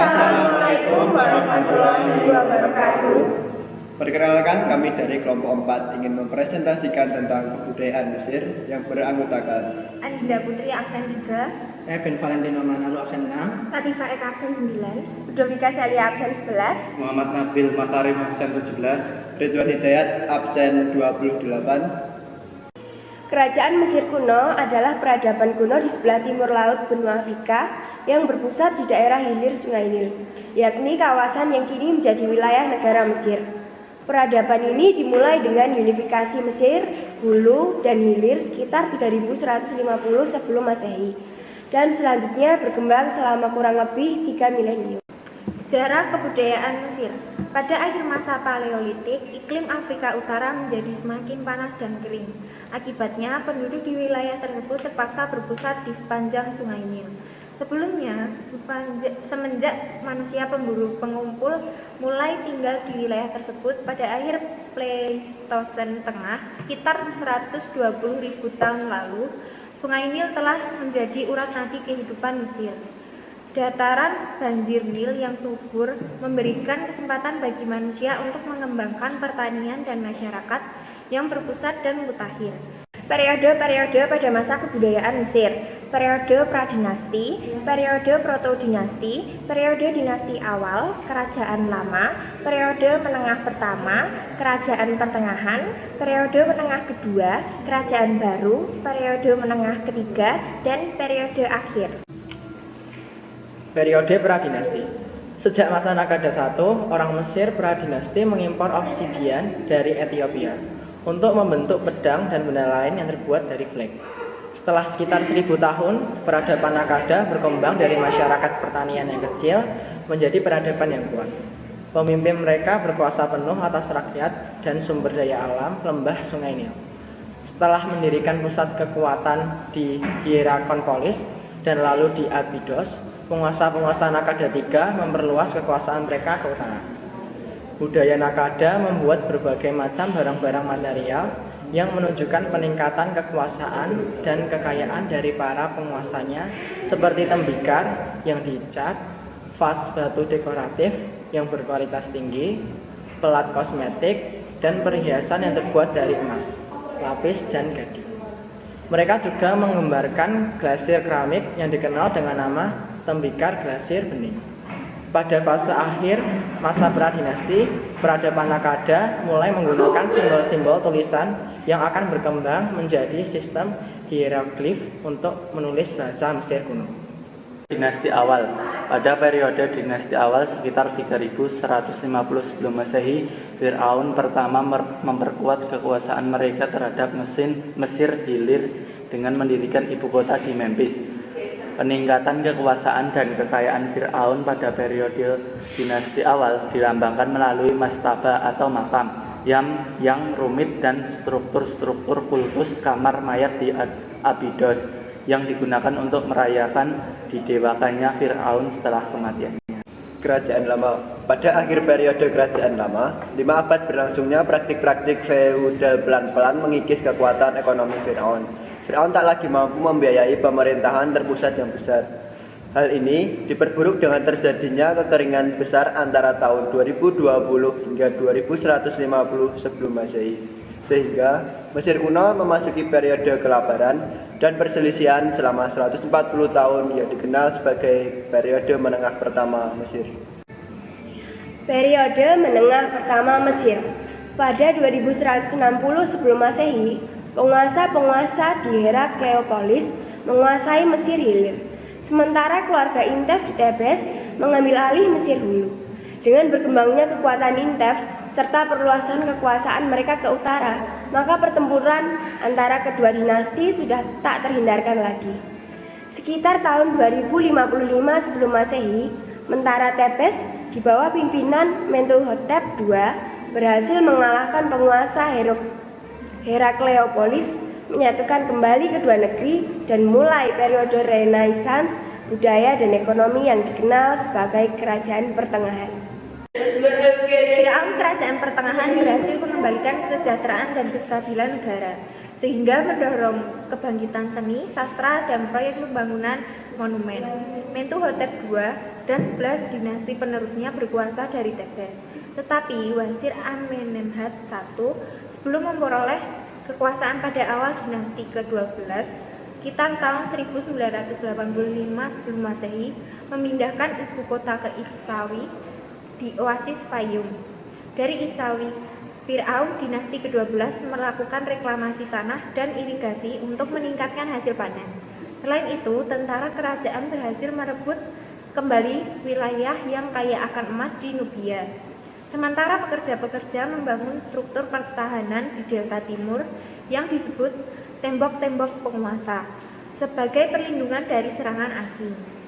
Assalamualaikum warahmatullahi wabarakatuh. Perkenalkan, kami dari kelompok 4 ingin mempresentasikan tentang kebudayaan Mesir yang beranggotakan Anida Putri absen 3, Ben Valentino Manalu absen 6, Latifah Eka absen 9, Budovika Celia absen 11, Muhammad Nabil Makarim absen 17, Ridwan Hidayat absen 28. Kerajaan Mesir kuno adalah peradaban kuno di sebelah timur laut benua Afrika yang berpusat di daerah hilir Sungai Nil, yakni kawasan yang kini menjadi wilayah negara Mesir. Peradaban ini dimulai dengan unifikasi Mesir, Hulu, dan Hilir sekitar 3150 sebelum Masehi, dan selanjutnya berkembang selama kurang lebih 3 milenium. Sejarah kebudayaan Mesir. Pada akhir masa Paleolitik, iklim Afrika Utara menjadi semakin panas dan kering. Akibatnya, penduduk di wilayah tersebut terpaksa berpusat di sepanjang Sungai Nil. Sebelumnya, semenjak manusia pemburu pengumpul mulai tinggal di wilayah tersebut pada akhir Pleistosen Tengah, sekitar 120.000 tahun lalu, Sungai Nil telah menjadi urat nadi kehidupan Mesir. Dataran banjir Nil yang subur memberikan kesempatan bagi manusia untuk mengembangkan pertanian dan masyarakat yang berpusat dan mutakhir. Periode-periode pada masa kebudayaan Mesir: periode pradinasti, periode protodinasti, periode dinasti awal, kerajaan lama, periode menengah pertama, kerajaan pertengahan, periode menengah kedua, kerajaan baru, periode menengah ketiga, dan periode akhir. Periode pradinasti. Sejak masa Nagada I, orang Mesir pradinasti mengimpor obsidian dari Ethiopia untuk membentuk pedang dan benda lain yang terbuat dari flake. Setelah sekitar 1000 tahun, peradaban Nagada berkembang dari masyarakat pertanian yang kecil menjadi peradaban yang kuat. Pemimpin mereka berkuasa penuh atas rakyat dan sumber daya alam lembah Sungai Nil. Setelah mendirikan pusat kekuatan di Hierakonpolis dan lalu di Abydos, penguasa-penguasa Nagada III memperluas kekuasaan mereka ke utara. Budaya Nagada membuat berbagai macam barang-barang material yang menunjukkan peningkatan kekuasaan dan kekayaan dari para penguasanya, seperti tembikar yang dicat, vas batu dekoratif yang berkualitas tinggi, pelat kosmetik, dan perhiasan yang terbuat dari emas, lapis, dan gadi. Mereka juga menggambarkan glasir keramik yang dikenal dengan nama tembikar glasir bening. Pada fase akhir masa pradinasti, peradaban Nagada mulai menggunakan simbol-simbol tulisan yang akan berkembang menjadi sistem hieroglif untuk menulis bahasa Mesir kuno. Dinasti awal. Pada periode dinasti awal sekitar 3150 sebelum Masehi, Firaun pertama memperkuat kekuasaan mereka terhadap Mesir Hilir dengan mendirikan ibu kota di Memphis. Peningkatan kekuasaan dan kekayaan Firaun pada periode dinasti awal dilambangkan melalui mastaba atau makam yang rumit dan struktur-struktur kultus kamar mayat di Abydos yang digunakan untuk merayakan didewakannya Firaun setelah kematiannya. Kerajaan Lama. Pada akhir periode Kerajaan Lama, 5 abad berlangsungnya praktik-praktik feudal pelan-pelan mengikis kekuatan ekonomi Firaun. Firaun tak lagi mampu membiayai pemerintahan terpusat yang besar. Hal ini diperburuk dengan terjadinya kekeringan besar antara tahun 2020 hingga 2150 sebelum Masehi, sehingga Mesir kuno memasuki periode kelaparan dan perselisihan selama 140 tahun yang dikenal sebagai periode menengah pertama Mesir. Periode menengah pertama Mesir. Pada 2160 sebelum Masehi, penguasa-penguasa di Herakleopolis menguasai Mesir Hilir, sementara keluarga Intef di Tebes mengambil alih Mesir Hulu. Dengan berkembangnya kekuatan Intef serta perluasan kekuasaan mereka ke utara, maka pertempuran antara kedua dinasti sudah tak terhindarkan lagi. Sekitar tahun 2055 sebelum Masehi, Mentara Tebes di bawah pimpinan Mentuhotep II berhasil mengalahkan penguasa Herakleopolis, menyatukan kembali kedua negeri, dan mulai periode Renaissance budaya dan ekonomi yang dikenal sebagai Kerajaan Pertengahan. Firaun Kerajaan Pertengahan berhasil mengembalikan kesejahteraan dan kestabilan negara. sehingga mendorong kebangkitan seni, sastra, dan proyek pembangunan monumen. Mentuhotep II dan 11 dinasti penerusnya berkuasa dari Tebes. Tetapi Wazir Amenemhat I sebelum memperoleh kekuasaan pada awal dinasti ke-12 sekitar tahun 1985 sebelum Masehi memindahkan ibu kota ke Itsawi di Oasis Fayum. Dari Itsawi, Fir'aun dinasti ke-12 melakukan reklamasi tanah dan irigasi untuk meningkatkan hasil panen. Selain itu, tentara kerajaan berhasil merebut kembali wilayah yang kaya akan emas di Nubia. Sementara pekerja-pekerja membangun struktur pertahanan di Delta Timur yang disebut tembok-tembok penguasa sebagai perlindungan dari serangan asing.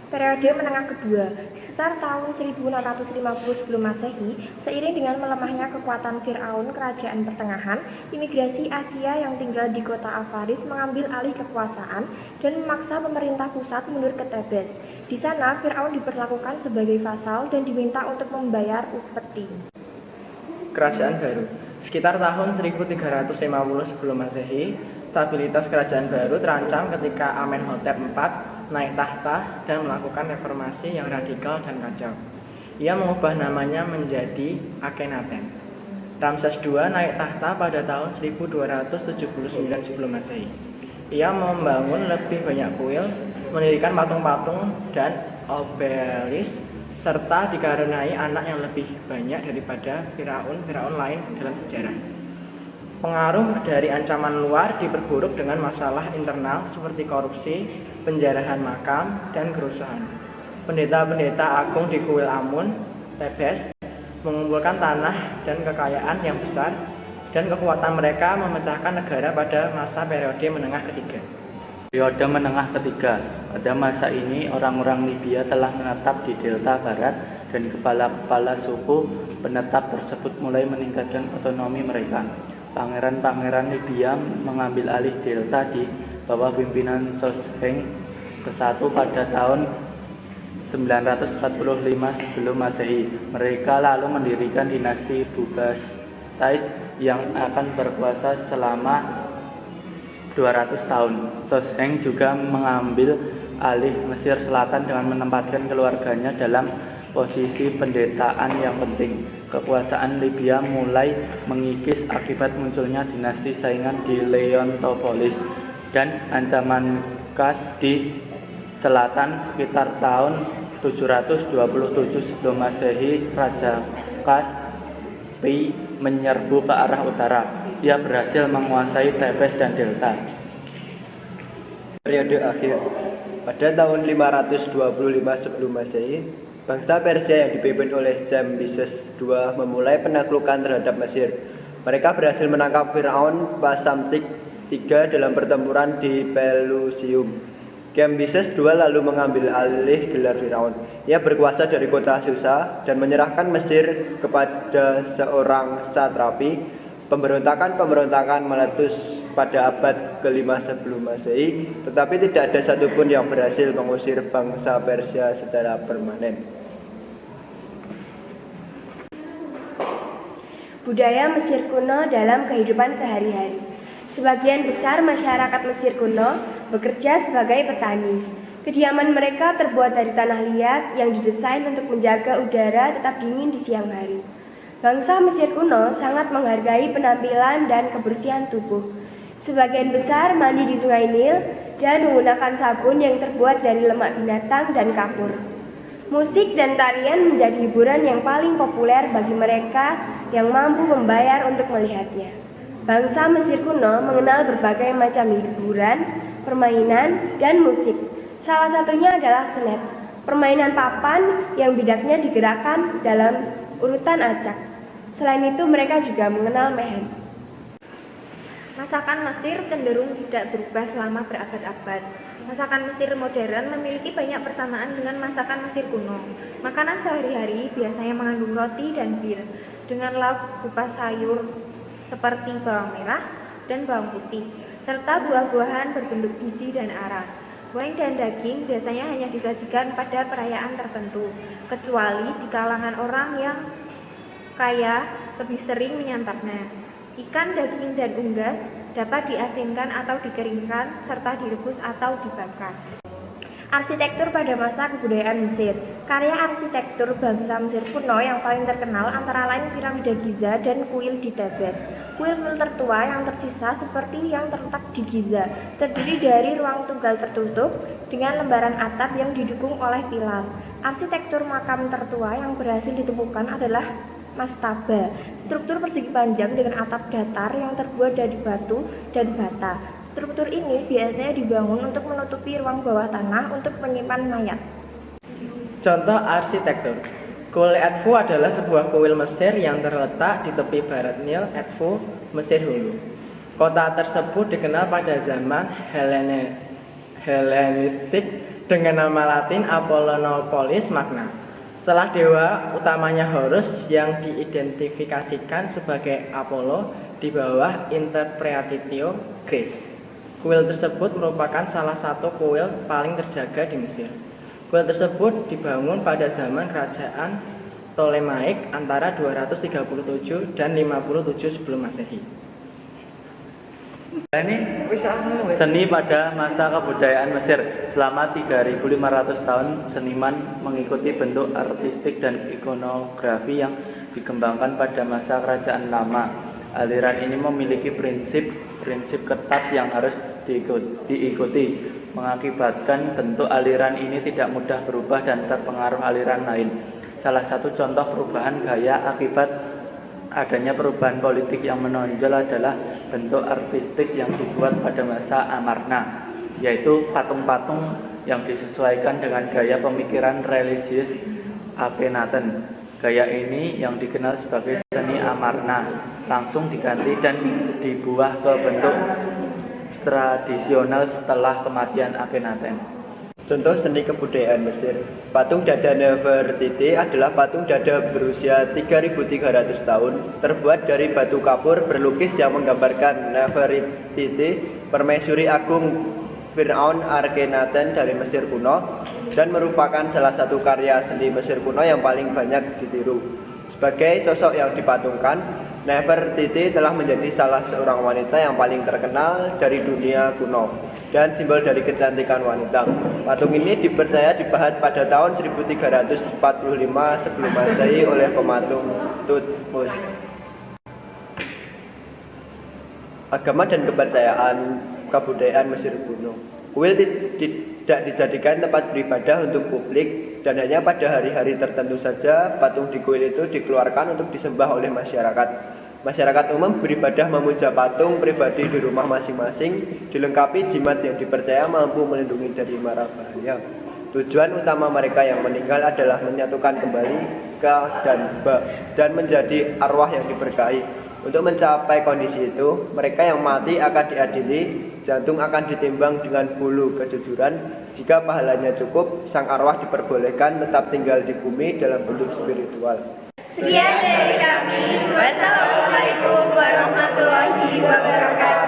Periode menengah kedua, sekitar tahun 1650 sebelum Masehi, seiring dengan melemahnya kekuatan Fir'aun kerajaan pertengahan, imigrasi Asia yang tinggal di kota Avaris mengambil alih kekuasaan dan memaksa pemerintah pusat mundur ke Tebes. Di sana, Fir'aun diperlakukan sebagai vasal dan diminta untuk membayar upeti. Kerajaan baru. Sekitar tahun 1350 sebelum Masehi, stabilitas kerajaan baru terancam ketika Amenhotep IV naik tahta dan melakukan reformasi yang radikal dan kacau. Ia mengubah namanya menjadi Akhenaten. Ramses II naik tahta pada tahun 1279 sebelum Masehi. Ia membangun lebih banyak kuil, mendirikan patung-patung dan obelis, serta dikarenai anak yang lebih banyak daripada Firaun lain dalam sejarah. Pengaruh dari ancaman luar diperburuk dengan masalah internal seperti korupsi, penjarahan makam, dan kerusuhan. Pendeta-pendeta agung di kuil Amun, Tebes, mengumpulkan tanah dan kekayaan yang besar, dan kekuatan mereka memecahkan negara pada masa periode menengah ketiga. Periode menengah ketiga, pada masa ini orang-orang Libya telah menetap di Delta Barat dan kepala-kepala suku penetap tersebut mulai meningkatkan otonomi mereka. Pangeran-pangeran Libya mengambil alih Delta di bawah pimpinan Sosheng ke-1 pada tahun 945 sebelum Masehi. Mereka lalu mendirikan dinasti Bugastite yang akan berkuasa selama 200 tahun. Sosheng juga mengambil alih Mesir Selatan dengan menempatkan keluarganya dalam posisi pendetaan yang penting. Kekuasaan Libya mulai mengikis akibat munculnya dinasti saingan di Leontopolis dan ancaman Kas di selatan sekitar tahun 727 sebelum Masehi. Raja Kas Pi menyerbu ke arah utara. Ia berhasil menguasai Tebes dan Delta. Periode akhir. Pada tahun 525 sebelum Masehi, bangsa Persia yang dipimpin oleh Cambyses II memulai penaklukan terhadap Mesir. Mereka berhasil menangkap Firaun Psamtik III dalam pertempuran di Pelusium. Cambyses II lalu mengambil alih gelar Firaun. Ia berkuasa dari kota Susa dan menyerahkan Mesir kepada seorang satrapi. Pemberontakan meletus pada abad ke-5 sebelum Masehi, tetapi tidak ada satupun yang berhasil mengusir bangsa Persia secara permanen. Budaya Mesir kuno dalam kehidupan sehari-hari. Sebagian besar masyarakat Mesir kuno bekerja sebagai petani. Kediaman mereka terbuat dari tanah liat yang didesain untuk menjaga udara tetap dingin di siang hari. Bangsa Mesir kuno sangat menghargai penampilan dan kebersihan tubuh. Sebagian besar mandi di Sungai Nil dan menggunakan sabun yang terbuat dari lemak binatang dan kapur. Musik dan tarian menjadi hiburan yang paling populer bagi mereka yang mampu membayar untuk melihatnya. Bangsa Mesir kuno mengenal berbagai macam hiburan, permainan, dan musik. Salah satunya adalah senet, permainan papan yang bidaknya digerakkan dalam urutan acak. Selain itu mereka juga mengenal mehen. Masakan Mesir cenderung tidak berubah selama berabad-abad. Masakan Mesir modern memiliki banyak persamaan dengan masakan Mesir kuno. Makanan sehari-hari biasanya mengandung roti dan bir, dengan lauk berupa sayur seperti bawang merah dan bawang putih, serta buah-buahan berbentuk biji dan arang. Wine dan daging biasanya hanya disajikan pada perayaan tertentu, kecuali di kalangan orang yang kaya lebih sering menyantapnya. Ikan, daging, dan unggas dapat diasinkan atau dikeringkan, serta direbus atau dibakar. Arsitektur pada masa kebudayaan Mesir. Karya arsitektur bangsa Mesir kuno yang paling terkenal antara lain piramida Giza dan kuil di Thebes. Kuil-kuil tertua yang tersisa seperti yang terletak di Giza, terdiri dari ruang tunggal tertutup dengan lembaran atap yang didukung oleh pilar. Arsitektur makam tertua yang berhasil ditemukan adalah mastaba, struktur persegi panjang dengan atap datar yang terbuat dari batu dan bata. Struktur ini biasanya dibangun untuk menutupi ruang bawah tanah untuk menyimpan mayat. Contoh arsitektur. Kuil Edfu adalah sebuah kuil Mesir yang terletak di tepi barat Nil Edfu, Mesir Hulu. Kota tersebut dikenal pada zaman Helenistik dengan nama Latin Apollonopolis Magna. Setelah dewa utamanya Horus yang diidentifikasikan sebagai Apollo di bawah Interpretatio Grace. Kuil tersebut merupakan salah satu kuil paling terjaga di Mesir. Kuil tersebut dibangun pada zaman kerajaan Ptolemaic antara 237 dan 57 sebelum Masehi. Seni pada masa kebudayaan Mesir. Selama 3.500 tahun, seniman mengikuti bentuk artistik dan ikonografi yang dikembangkan pada masa kerajaan lama. Aliran ini memiliki prinsip ketat yang harus diikuti, mengakibatkan bentuk aliran ini tidak mudah berubah dan terpengaruh aliran lain. Salah satu contoh perubahan gaya akibat adanya perubahan politik yang menonjol adalah bentuk artistik yang dibuat pada masa Amarna, yaitu patung-patung yang disesuaikan dengan gaya pemikiran religius Akhenaten. Gaya ini yang dikenal sebagai seni Amarna langsung diganti dan dibuah ke bentuk tradisional setelah kematian Akhenaten. Contoh seni kebudayaan Mesir. Patung dada Nefertiti adalah patung dada berusia 3.300 tahun, terbuat dari batu kapur berlukis yang menggambarkan Nefertiti, permaisuri agung Firaun Akhenaten dari Mesir kuno, dan merupakan salah satu karya seni Mesir kuno yang paling banyak ditiru. Sebagai sosok yang dipatungkan, Nefertiti telah menjadi salah seorang wanita yang paling terkenal dari dunia kuno dan simbol dari kecantikan wanita. Patung ini dipercaya dipahat pada tahun 1345 sebelum Masehi oleh pematung Thutmose. Agama dan kepercayaan kebudayaan Mesir kuno. Kuil tidak dijadikan tempat beribadah untuk publik dan hanya pada hari-hari tertentu saja patung di kuil itu dikeluarkan untuk disembah oleh masyarakat. Masyarakat umum beribadah memuja patung pribadi di rumah masing-masing, dilengkapi jimat yang dipercaya mampu melindungi dari mara bahaya. Tujuan utama mereka yang meninggal adalah menyatukan kembali Ka dan Ba dan menjadi arwah yang diberkahi. Untuk mencapai kondisi itu, mereka yang mati akan diadili, jantung akan ditimbang dengan bulu kejujuran. Jika pahalanya cukup, sang arwah diperbolehkan tetap tinggal di bumi dalam bentuk spiritual. Sekian dari kami. Wassalamualaikum warahmatullahi wabarakatuh.